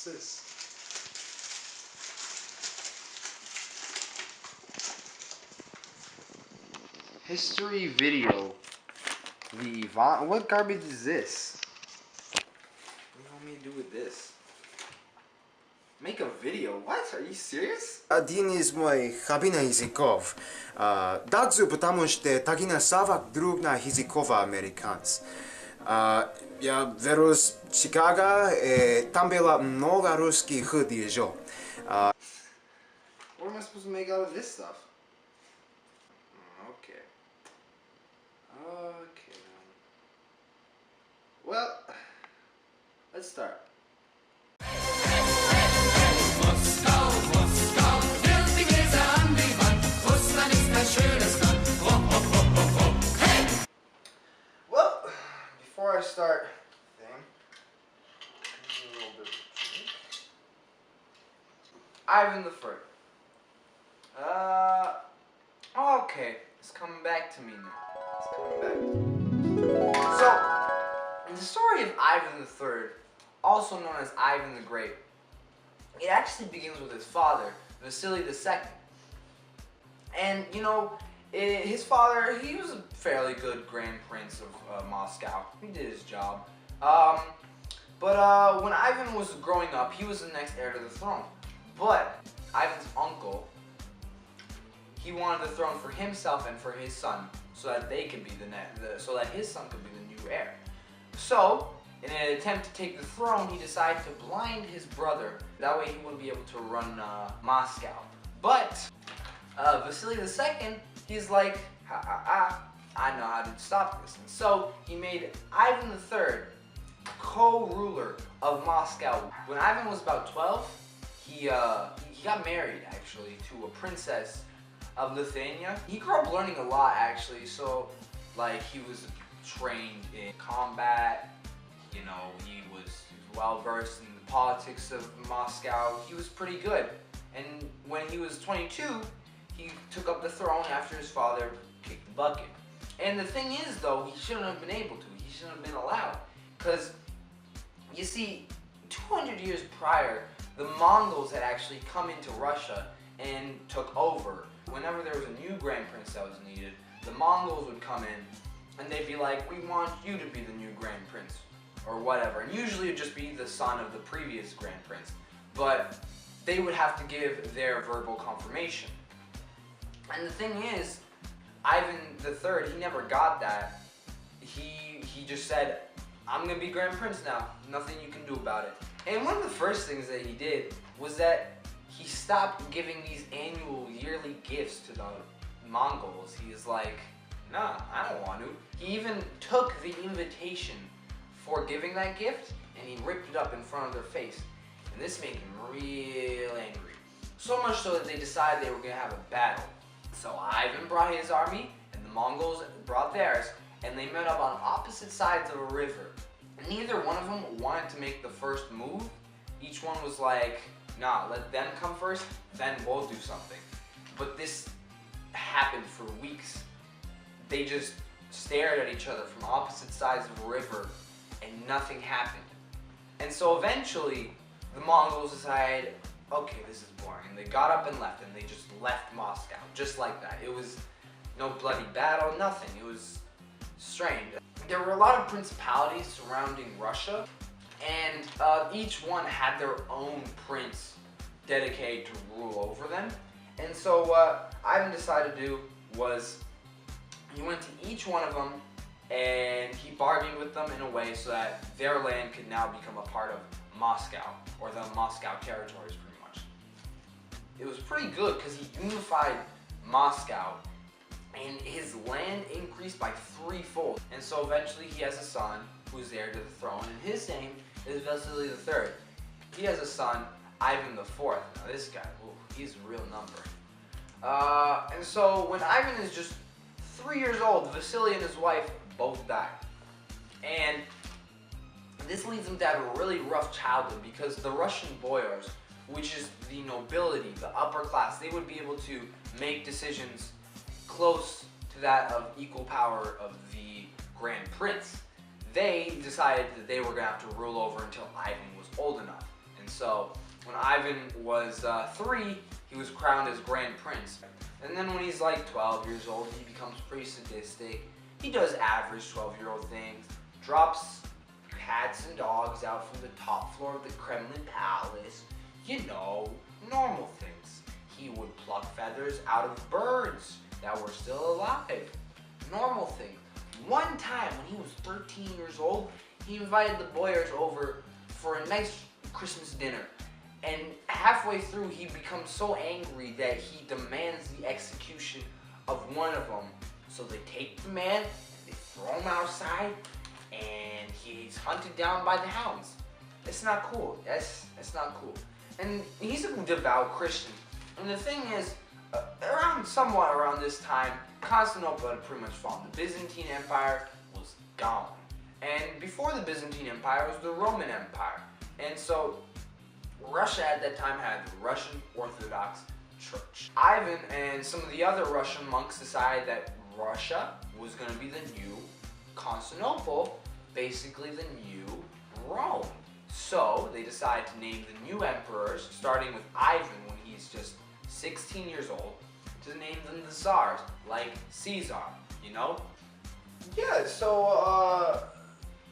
What's this? History video. What garbage is this? What do you want me to do with this? Make a video? What? Are you serious? Один из моих хоббийных языков. Также потому что такие совок друг на языков американцев. Я вырос в Чикаго, и там было много русских еще. What am I supposed to make out of this stuff? Okay. Okay. Well, let's start. Well, before I start a little bit of a drink. Ivan the First. Okay, it's coming back to me now. It's coming back to me. So, in the story of Ivan the Third, also known as Ivan the Great, it actually begins with his father, Vasily II. And, you know, his father, he was a fairly good Grand Prince of Moscow. He did his job. But when Ivan was growing up, he was the next heir to the throne. But Ivan's uncle, he wanted the throne for himself and for his son, so that they could be so that his son could be the new heir. So, in an attempt to take the throne, he decided to blind his brother. That way, he wouldn't be able to run Moscow. But Vasily II, he's like, I know how to stop this. And so he made Ivan III co-ruler of Moscow. When Ivan was about 12, he got married actually to a princess of Lithuania. He grew up learning a lot actually. So like he was trained in combat. You know, he was well versed in the politics of Moscow. He was pretty good. And when he was 22, he took up the throne after his father kicked the bucket. And the thing is though, he shouldn't have been able to. He shouldn't have been allowed. Because, you see, 200 years prior, the Mongols had actually come into Russia and took over. Whenever there was a new Grand Prince that was needed, the Mongols would come in and they'd be like, we want you to be the new Grand Prince, or whatever. And usually it'd just be the son of the previous Grand Prince. But they would have to give their verbal confirmation. And the thing is, Ivan III, he never got that. He just said, I'm gonna be Grand Prince now, nothing you can do about it. And one of the first things that he did was that he stopped giving these annual yearly gifts to the Mongols. He's like, nah, I don't want to. He even took the invitation for giving that gift and he ripped it up in front of their face. And this made him real angry. So much so that they decided they were gonna have a battle. So Ivan brought his army and the Mongols brought theirs, and they met up on opposite sides of a river. Neither one of them wanted to make the first move. Each one was like, nah, let them come first, then we'll do something. But this happened for weeks. They just stared at each other from opposite sides of a river and nothing happened. And so eventually, the Mongols decided, okay, this is boring. And they got up and left, and they just left Moscow, just like that. It was no bloody battle, nothing. It was strange. There were a lot of principalities surrounding Russia, and each one had their own prince dedicated to rule over them. And so what Ivan decided to do was he went to each one of them and he bargained with them in a way so that their land could now become a part of Moscow, or the Moscow territories pretty much. It was pretty good because he unified Moscow and his land increased by threefold. And so eventually he has a son who's heir to the throne, and his name is Vasily III. He has a son, Ivan IV. Now this guy, ooh, he's a real number. And so when Ivan is just 3 years old, Vasily and his wife both die. And this leads him to have a really rough childhood because the Russian boyars, which is the nobility, the upper class, they would be able to make decisions close to that of equal power of the Grand Prince. They decided that they were going to have to rule over until Ivan was old enough. And so when Ivan was 3, he was crowned as Grand Prince. And then when he's like 12 years old, he becomes pretty sadistic. He does average 12-year-old things, drops cats and dogs out from the top floor of the Kremlin Palace. You know, normal things. He would pluck feathers out of birds that were still alive. Normal things. One time when he was 13 years old, he invited the boyars over for a nice Christmas dinner. And halfway through, he becomes so angry that he demands the execution of one of them. So they take the man, they throw him outside, and he's hunted down by the hounds. It's not cool. That's not cool. And he's a devout Christian. And the thing is, somewhat around this time, Constantinople had pretty much fallen. The Byzantine Empire was gone. And before the Byzantine Empire was the Roman Empire. And so Russia at that time had the Russian Orthodox Church. Ivan and some of the other Russian monks decided that Russia was going to be the new Constantinople, basically the new Rome. So they decided to name the new emperors, starting with Ivan when he's just 16 years old, to name them the Tsars, like Caesar, you know? Yeah, so,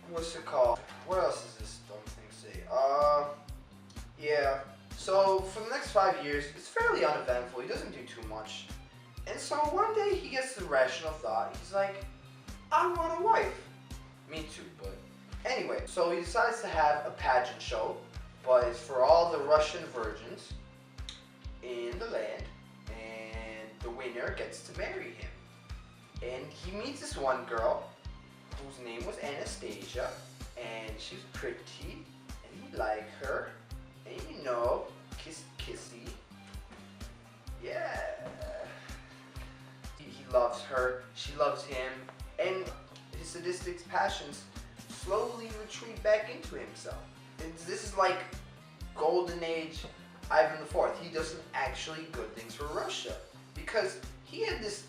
what's it called? What else does this dumb thing say? Yeah. So, for the next 5 years, it's fairly uneventful. He doesn't do too much. And so, one day, he gets the rational thought. He's like, I want a wife. Me too, but... Anyway, so he decides to have a pageant show, but it's for all the Russian virgins in the land, and the winner gets to marry him. And he meets this one girl whose name was Anastasia, and she was pretty, and he liked her, and you know, kissy. Yeah. He loves her, she loves him, and his sadistic passions slowly retreat back into himself. And this is like golden age Ivan IV. He does some actually good things for Russia, because he had this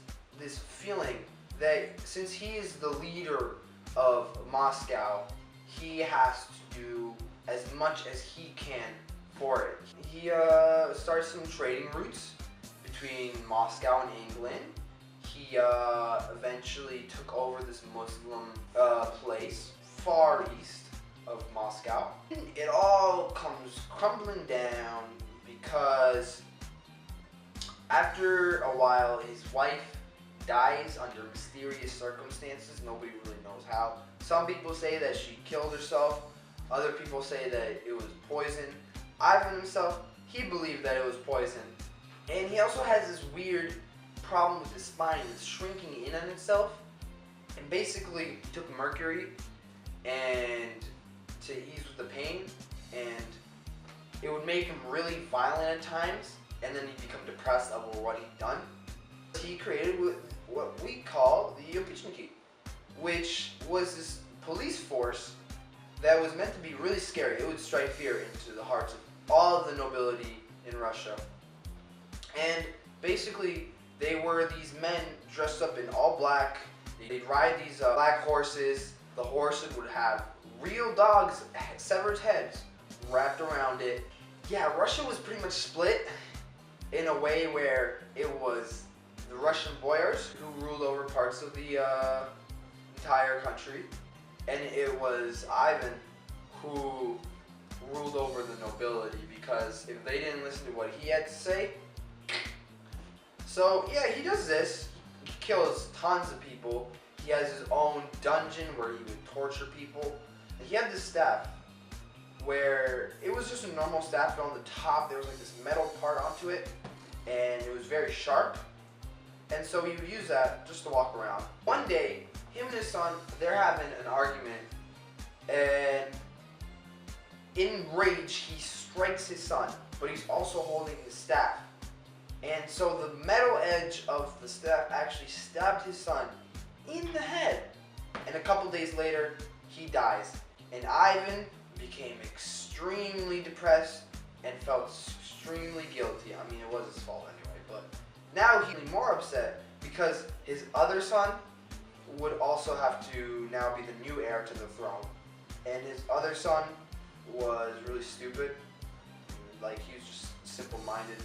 feeling that since he is the leader of Moscow, he has to do as much as he can for it. He started some trading routes between Moscow and England. He eventually took over this Muslim place far east of Moscow. It all comes crumbling down because after a while his wife dies under mysterious circumstances. Nobody really knows how. Some people say that she killed herself. Other people say that it was poison. Ivan himself, he believed that it was poison. And he also has this weird problem with his spine. It's shrinking in on itself. And basically he took mercury and to ease with the pain, and it would make him really violent at times, and then he'd become depressed over what he'd done. He created what we call the Opichniki, which was this police force that was meant to be really scary. It would strike fear into the hearts of all of the nobility in Russia. And basically, they were these men dressed up in all black. They'd ride these black horses. The horses would have real dogs' severed heads wrapped around it. Yeah, Russia was pretty much split in a way where it was the Russian boyars who ruled over parts of the entire country, and it was Ivan who ruled over the nobility, because if they didn't listen to what he had to say. So yeah, he does this. He kills tons of people. He has his own dungeon where he would torture people. And he had this staff where it was just a normal staff, but on the top there was like this metal part onto it, and it was very sharp. And so he would use that just to walk around. One day, him and his son, they're having an argument, and in rage he strikes his son, but he's also holding his staff. And so the metal edge of the staff actually stabbed his son in the head. And a couple days later, he dies. And Ivan became extremely depressed and felt extremely guilty. I mean, it was his fault anyway, but now he's more upset because his other son would also have to now be the new heir to the throne. And his other son was really stupid, like he was just simple-minded,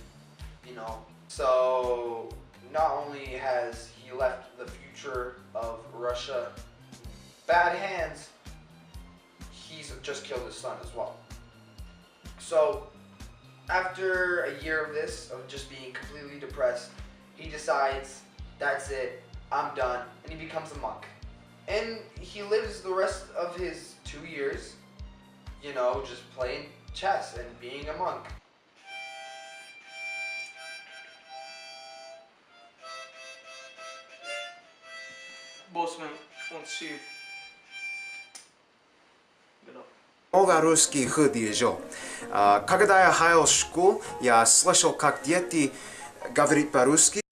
you know. So not only has he left the future of Russia in bad hands, he's just killed his son as well. So after a year of this, of just being completely depressed, he decides, that's it, I'm done, and he becomes a monk. And he lives the rest of his 2 years, you know, just playing chess and being a monk. Bossman wants you. Get up. Много русский ходижо. Когда я ходил в школу, я слышал, как дети говорят по-русски.